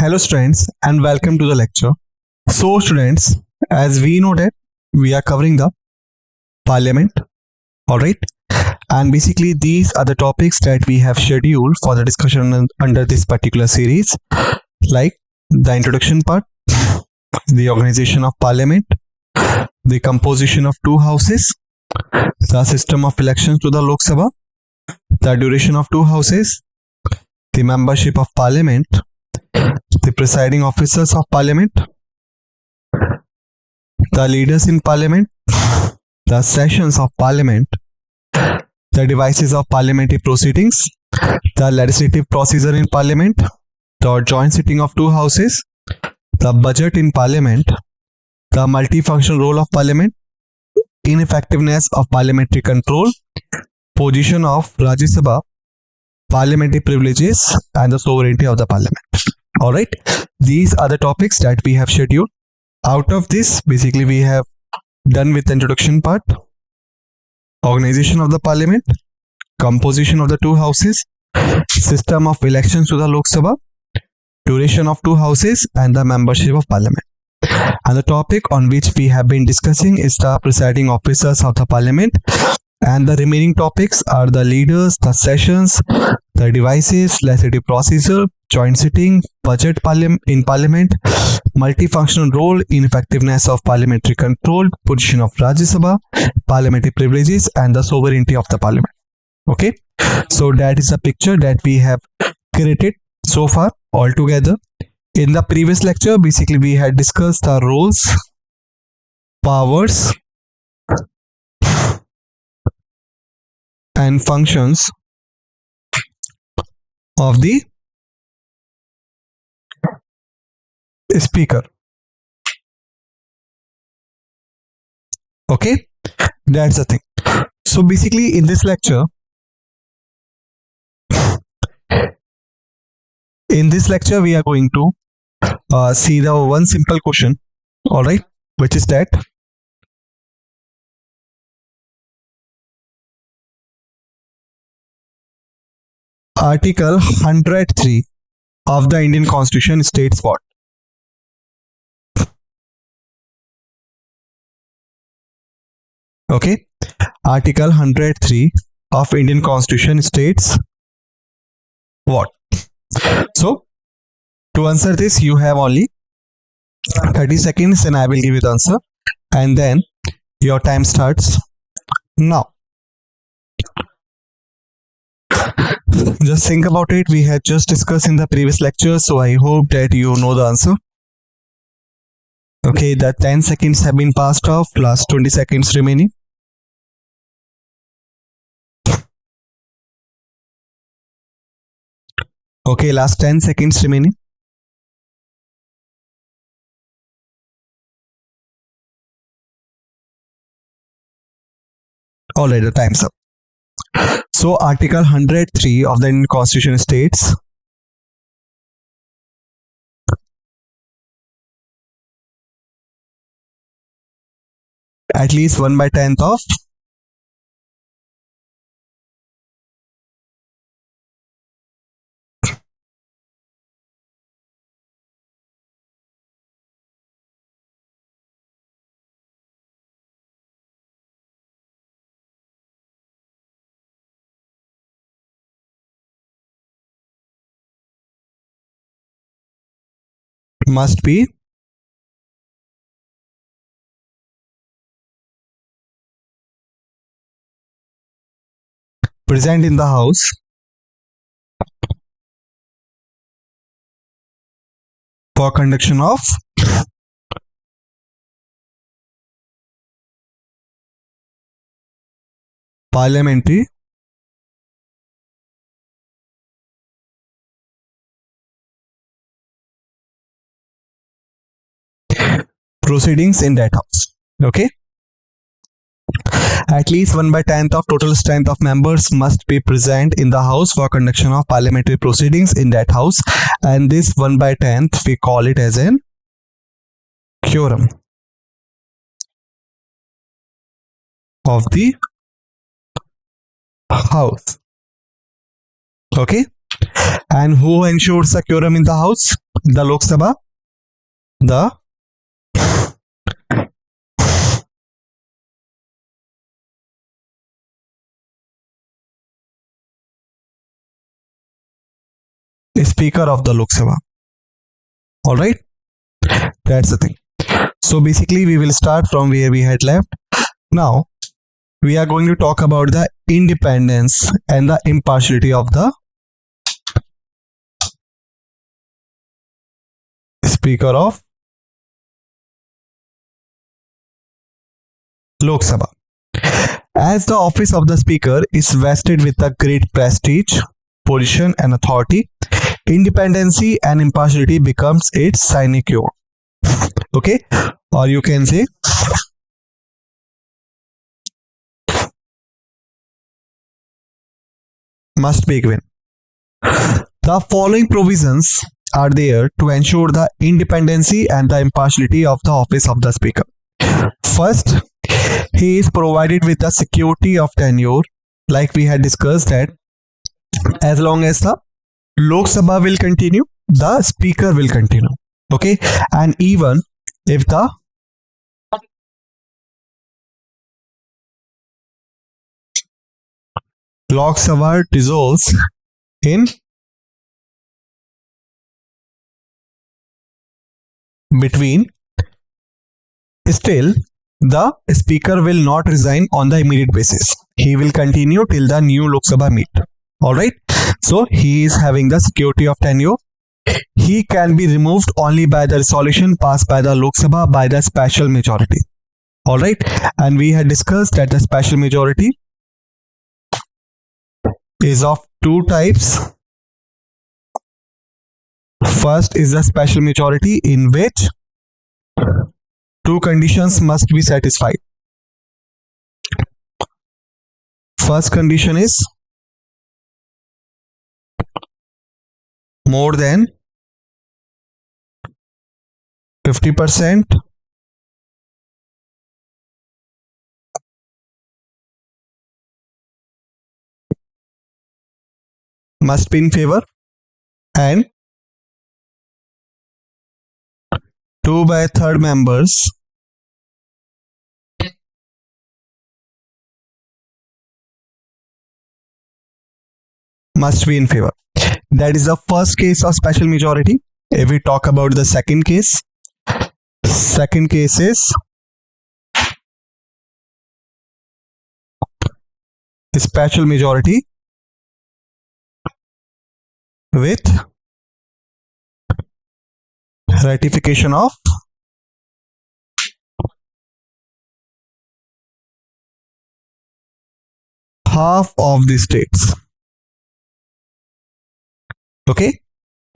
Hello students and welcome to the lecture. So students, as we know that we are covering the parliament, alright, and basically these are the topics that we have scheduled for the discussion under this particular series, like the introduction part, the organization of parliament, the composition of two houses, the system of elections to the Lok Sabha, the duration of two houses, the membership of parliament, the presiding officers of parliament, the leaders in parliament, the sessions of parliament, the devices of parliamentary proceedings, the legislative procedure in parliament, the joint sitting of two houses, the budget in parliament, the multifunctional role of parliament, ineffectiveness of parliamentary control, position of Rajya Sabha, parliamentary privileges, and the sovereignty of the parliament. Alright, these are the topics that we have scheduled. Out of this, basically we have done with the introduction part, organization of the parliament, composition of the two houses, system of elections to the Lok Sabha, duration of two houses, and the membership of parliament. And the topic on which we have been discussing is the presiding officers of the parliament, and the remaining topics are the leaders, the sessions, the devices, legislative procedure, joint sitting, budget in parliament, multifunctional role, ineffectiveness of parliamentary control, position of Rajya Sabha, parliamentary privileges, and the sovereignty of the parliament. Okay, so that is the picture that we have created so far altogether. In the previous lecture, basically we had discussed the roles, powers, and functions of the speaker. Okay, that's the thing. So basically in this lecture we are going to see the one simple question, all right, which is that Article 103 of the Indian Constitution states what? Okay, Article 103 of Indian Constitution states what? So to answer this, you have only 30 seconds and I will give you the answer, and then your time starts now. Just think about it. We had just discussed in the previous lecture, so I hope that you know the answer. Okay, the 10 seconds have been passed off, last 20 seconds remaining. Okay, last 10 seconds remaining. Alright, the time's up. So Article 103 of the Indian Constitution states at least 1/10 of must be present in the House for conduction of parliamentary proceedings in that House. Okay, at least 1/10 of total strength of members must be present in the House for conduction of parliamentary proceedings in that House, and this 1/10 we call it as an quorum of the House. Okay, And who ensures a quorum in the House? The Lok Sabha, the Speaker of the Lok Sabha. Alright, that's the thing. So basically we will start from where we had left. Now we are going to talk about the independence and the impartiality of the Speaker of Lok Sabha. As the office of the Speaker is vested with a great prestige, position and authority, independency and impartiality becomes its sinecure. Okay, or you can say must be given. The following provisions are there to ensure the independency and the impartiality of the office of the Speaker. First, he is provided with the security of tenure, like we had discussed that as long as the Lok Sabha will continue, the Speaker will continue. Okay, and even if the Lok Sabha dissolves in between, still the Speaker will not resign on the immediate basis. He will continue till the new Lok Sabha meet. Alright, so he is having the security of tenure. He can be removed only by the resolution passed by the Lok Sabha by the special majority. Alright, and we had discussed that the special majority is of two types. First is the special majority in which two conditions must be satisfied. First condition is more than 50% must be in favor, and 2/3 members must be in favor. That is the first case of special majority. If we talk about the second case is special majority with ratification of half of the states. Okay,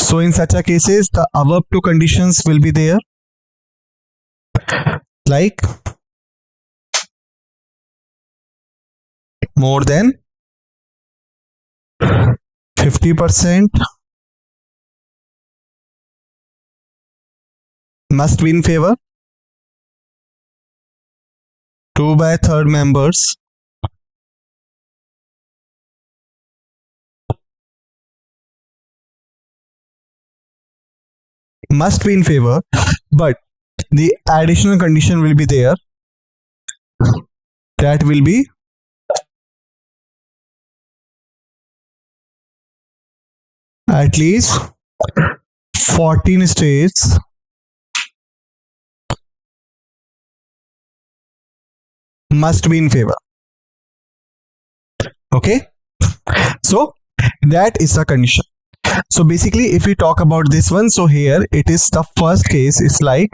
so in such a cases the above two conditions will be there, like more than 50% must be in favor, 2/3 members must be in favor, but the additional condition will be there, that will be at least 14 states must be in favor. Okay, so that is the condition. So basically if we talk about this one, so here it is the first case is like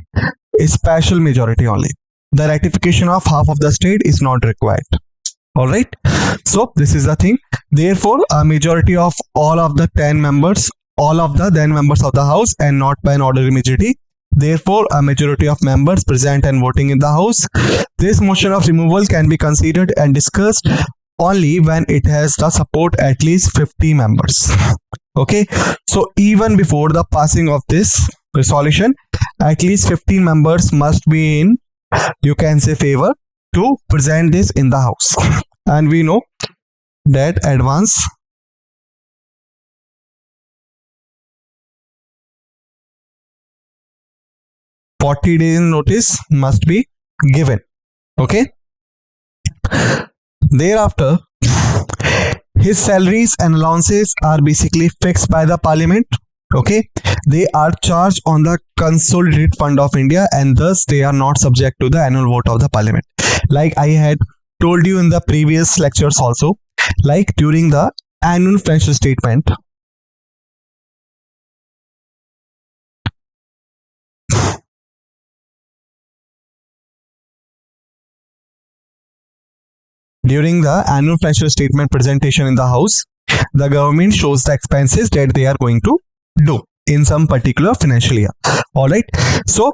a special majority only. The ratification of half of the state is not required. Alright, so this is the thing. Therefore a majority of all of the 10 members, all of the then members of the House, and not by an ordinary majority. Therefore a majority of members present and voting in the House. This motion of removal can be considered and discussed only when it has the support at least 50 members. Okay, so even before the passing of this resolution, at least 15 members must be in, you can say, favor to present this in the House. And we know that advance 40 days notice must be given. Okay. Thereafter, his salaries and allowances are basically fixed by the parliament. Okay, they are charged on the consolidated fund of India, and thus they are not subject to the annual vote of the parliament. Like I had told you in the previous lectures also, like during the annual financial statement, presentation in the house, the government shows the expenses that they are going to do in some particular financial year. All right, so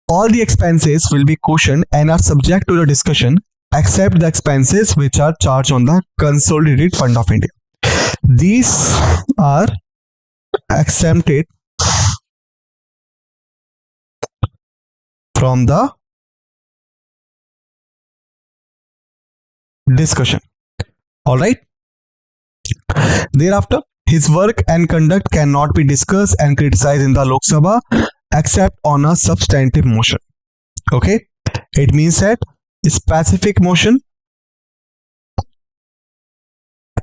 all the expenses will be cautioned and are subject to the discussion except the expenses which are charged on the consolidated fund of India. These are exempted from the discussion. All right. Thereafter, his work and conduct cannot be discussed and criticized in the Lok Sabha except on a substantive motion. Okay, it means that a specific motion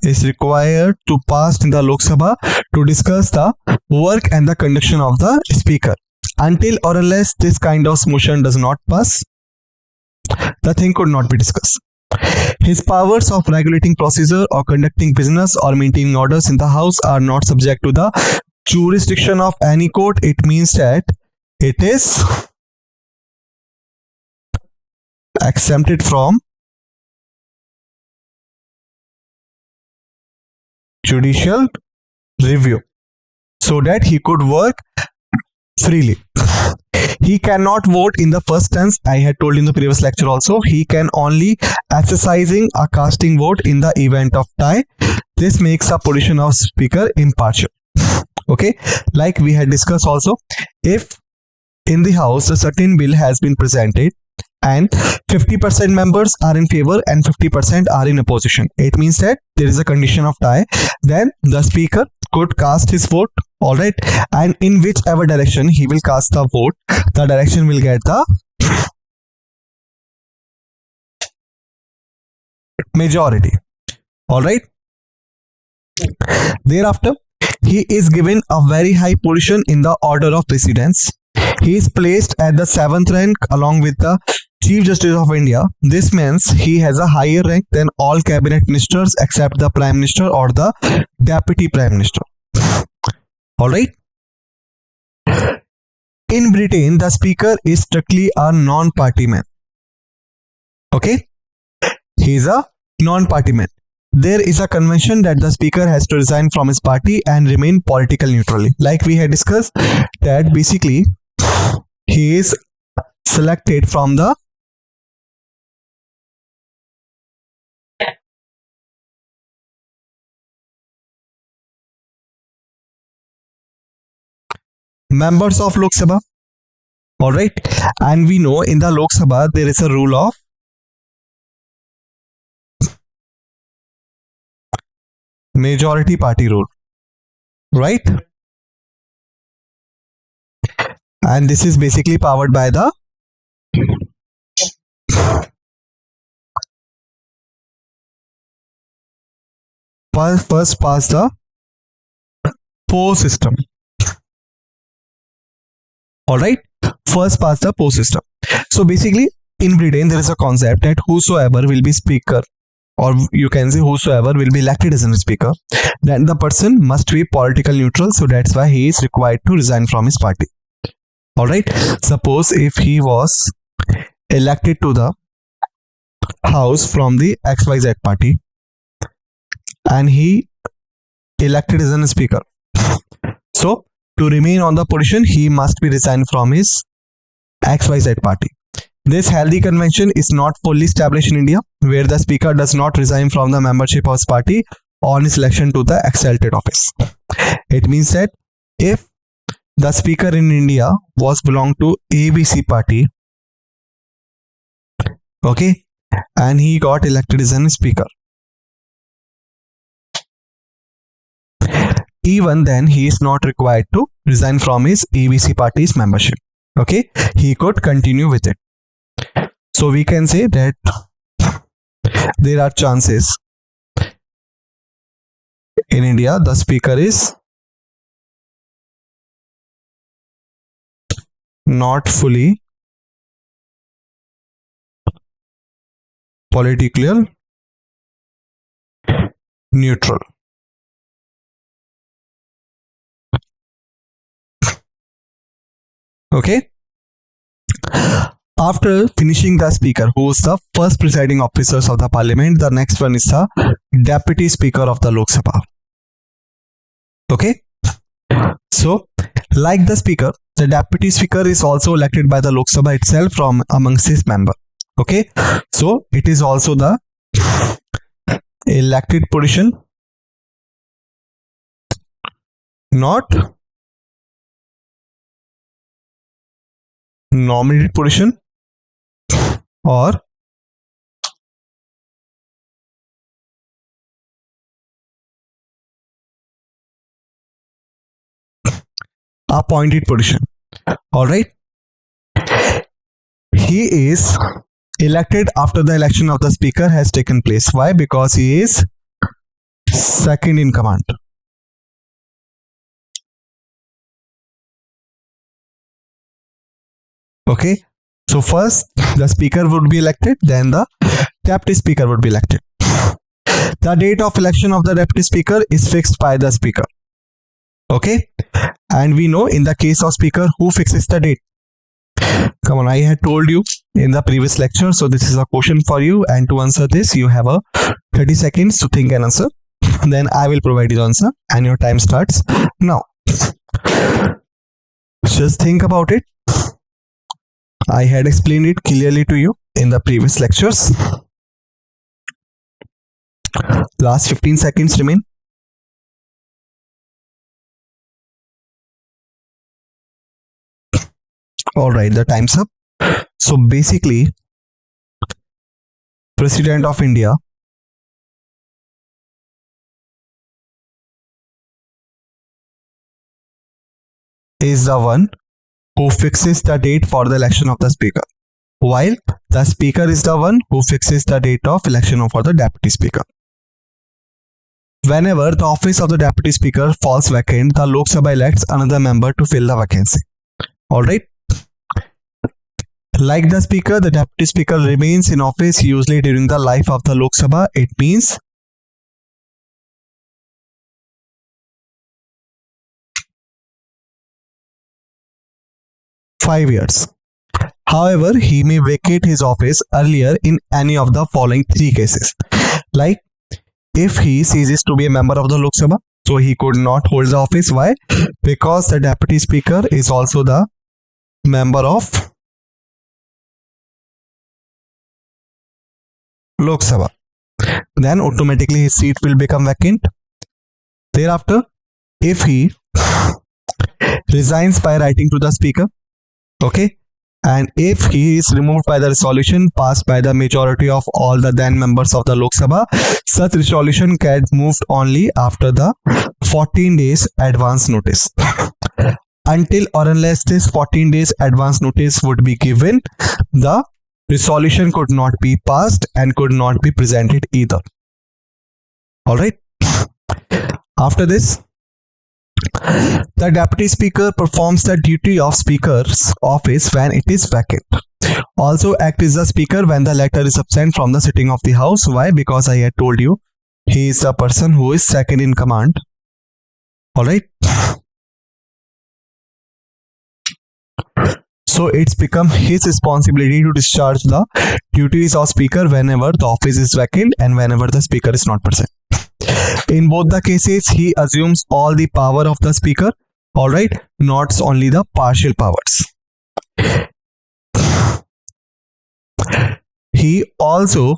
is required to pass in the Lok Sabha to discuss the work and the conduction of the speaker. Until or unless this kind of motion does not pass, the thing could not be discussed. His powers of regulating procedure or conducting business or maintaining orders in the house are not subject to the jurisdiction of any court. It means that it is exempted from judicial review so that he could work freely. He cannot vote in the first instance. I had told in the previous lecture also, he can only exercising a casting vote in the event of tie. This makes a position of speaker impartial. Okay, like we had discussed also, if in the house a certain bill has been presented and 50% members are in favor and 50% are in opposition, it means that there is a condition of tie, then the speaker could cast his vote. All right, and in whichever direction he will cast the vote, the direction will get the majority. All right, thereafter he is given a very high position in the order of precedence. He is placed at the 7th rank along with the Chief Justice of India. This means he has a higher rank than all cabinet ministers except the Prime Minister or the Deputy Prime Minister. All right. In Britain, the speaker is strictly a non-party man. Okay, he is a non-party man. There is a convention that the speaker has to resign from his party and remain political neutrally. Like we had discussed that basically he is selected from the members of Lok Sabha. All right, and we know in the Lok Sabha there is a rule of majority party rule, right? And this is basically powered by the first past the post system. All right, first past the post system. So basically in Britain there is a concept that whosoever will be speaker, or you can say whosoever will be elected as a speaker, then the person must be political neutral. So that's why he is required to resign from his party. All right, suppose if he was elected to the house from the XYZ party and he elected as a speaker, so to remain on the position he must be resigned from his XYZ party. This healthy convention is not fully established in India, where the speaker does not resign from the membership of his party on his election to the exalted office. It means that if the speaker in India was belong to ABC party, okay, and he got elected as a speaker, even then he is not required to resign from his ABC party's membership. Okay, he could continue with it. So we can say that there are chances in India the speaker is not fully politically neutral. Okay. After finishing the speaker, who is the first presiding officers of the parliament, the next one is the deputy speaker of the Lok Sabha. Okay. So, like the speaker, the deputy speaker is also elected by the Lok Sabha itself from amongst its member. Okay. So, it is also the elected position, not nominated position or appointed position. All right. He is elected after the election of the speaker has taken place. Why? Because he is second in command. Okay. So first the speaker would be elected, then the deputy speaker would be elected. The date of election of the deputy speaker is fixed by the speaker. Okay. And we know in the case of speaker, who fixes the date? Come on, I had told you in the previous lecture. So this is a question for you, and to answer this, you have a 30 seconds to think and answer. Then I will provide you the answer, and your time starts now. Just think about it. I had explained it clearly to you in the previous lectures. Last 15 seconds remain. All right, the time's up. So basically, President of India is the one who fixes the date for the election of the speaker, while the speaker is the one who fixes the date of election for the deputy speaker. Whenever the office of the deputy speaker falls vacant, the Lok Sabha elects another member to fill the vacancy. All right. Like the speaker, the deputy speaker remains in office usually during the life of the Lok Sabha. It means five years. However, he may vacate his office earlier in any of the following three cases. Like if he ceases to be a member of the Lok Sabha, so he could not hold the office. Why? Because the deputy speaker is also the member of Lok Sabha. Then automatically his seat will become vacant. Thereafter, if he resigns by writing to the speaker, okay, and if he is removed by the resolution passed by the majority of all the then members of the Lok Sabha, such resolution can moved only after the 14 days advance notice. Until or unless this 14 days advance notice would be given, the resolution could not be passed and could not be presented either. All right. After this, the deputy speaker performs the duty of speaker's office when it is vacant. Also act as the speaker when the latter is absent from the sitting of the house. Why? Because I had told you he is the person who is second in command. All right. So it's become his responsibility to discharge the duties of speaker whenever the office is vacant and whenever the speaker is not present. In both the cases, he assumes all the power of the speaker, all right, not only the partial powers. He also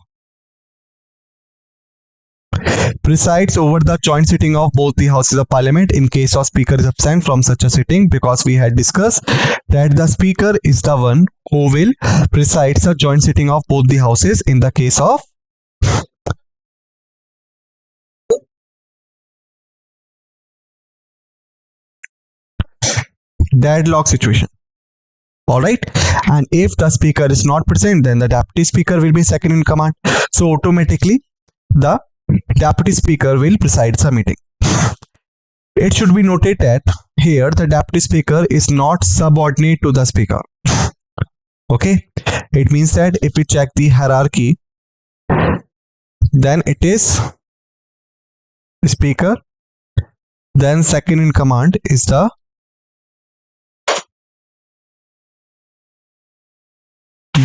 presides over the joint sitting of both the houses of parliament in case of speaker is absent from such a sitting, because we had discussed that the speaker is the one who will preside the joint sitting of both the houses in the case of deadlock situation. Alright, and if the speaker is not present, then the deputy speaker will be second in command. So automatically the deputy speaker will preside the meeting. It should be noted that here the deputy speaker is not subordinate to the speaker. Okay, it means that if we check the hierarchy, then it is speaker, then second in command is the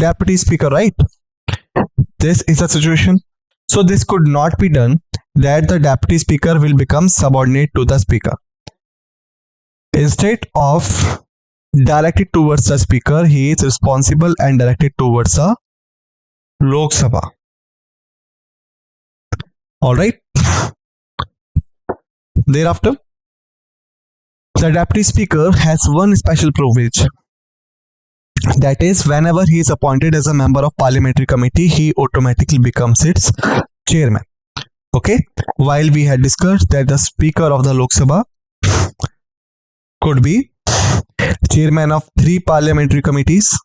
deputy speaker, right? This is a situation. So this could not be done that the deputy speaker will become subordinate to the speaker. Instead of directed towards the speaker, he is responsible and directed towards the Lok Sabha. Alright. Thereafter, the deputy speaker has one special privilege. That is, whenever he is appointed as a member of parliamentary committee, he automatically becomes its chairman. Okay, while we had discussed that the speaker of the Lok Sabha could be chairman of 3 parliamentary committees,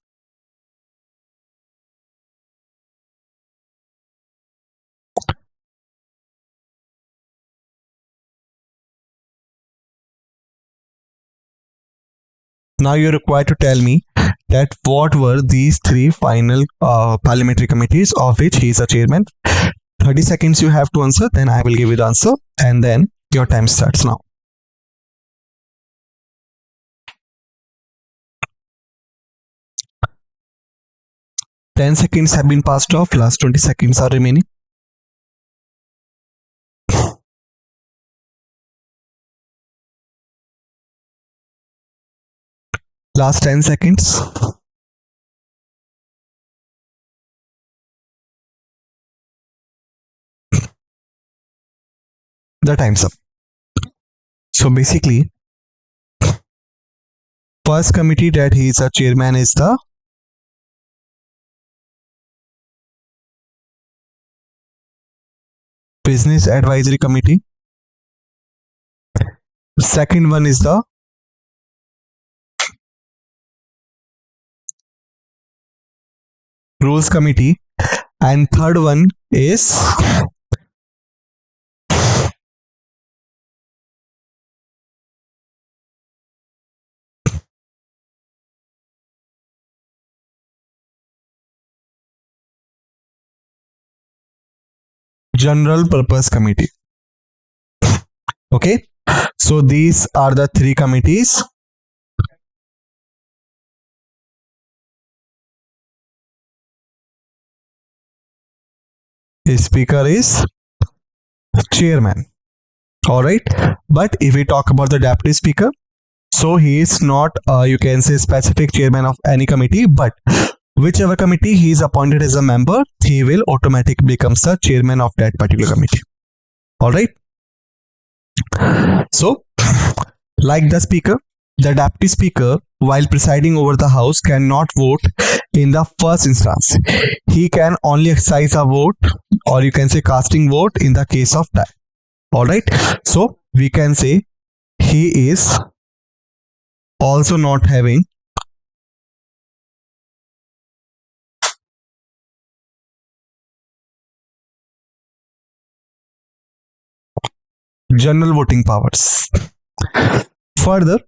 now you're required to tell me that what were these 3 final parliamentary committees of which he is a chairman. 30 seconds you have to answer, then I will give you the answer, and then your time starts now. Ten seconds have been passed off, last 20 seconds are remaining. Last 10 seconds. The time's up. So basically, first committee that he is a chairman is the Business Advisory Committee. Second one is the Rules Committee, and third one is General Purpose Committee. Okay, so these are the 3 committees. The speaker is chairman. Alright, but if we talk about the deputy speaker, so he is not you can say specific chairman of any committee, but whichever committee he is appointed as a member, he will automatically becomes the chairman of that particular committee. Alright, so like the speaker, the deputy speaker, while presiding over the house, cannot vote in the first instance. He can only exercise a vote, or you can say casting vote, in the case of tie. Alright, so we can say he is also not having general voting powers. Further,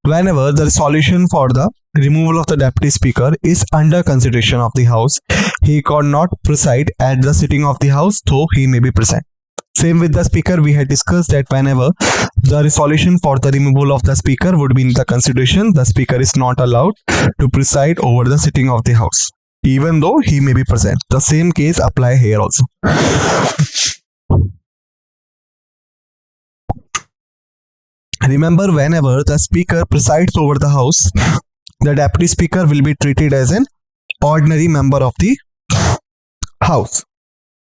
whenever the resolution for the removal of the deputy speaker is under consideration of the house, he cannot preside at the sitting of the house, though he may be present. Same with the speaker, we had discussed that whenever the resolution for the removal of the speaker would be in the consideration, the speaker is not allowed to preside over the sitting of the house, even though he may be present. The same case apply here also. Remember, whenever the speaker presides over the house, the deputy speaker will be treated as an ordinary member of the house.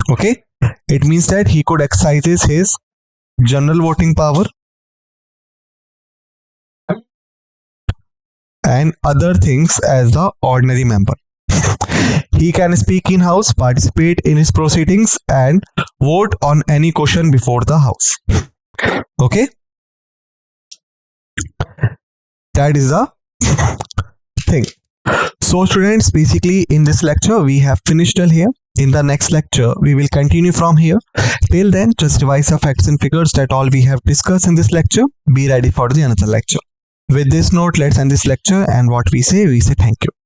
Okay, it means that he could exercise his general voting power and other things as the ordinary member. He can speak in house, participate in his proceedings, and vote on any question before the house. Okay, that is the thing. So students, basically in this lecture we have finished till here. In the next lecture we will continue from here. Till then, just revise the facts and figures that all we have discussed in this lecture. Be ready for the another lecture. With this note, let's end this lecture, and what we say thank you.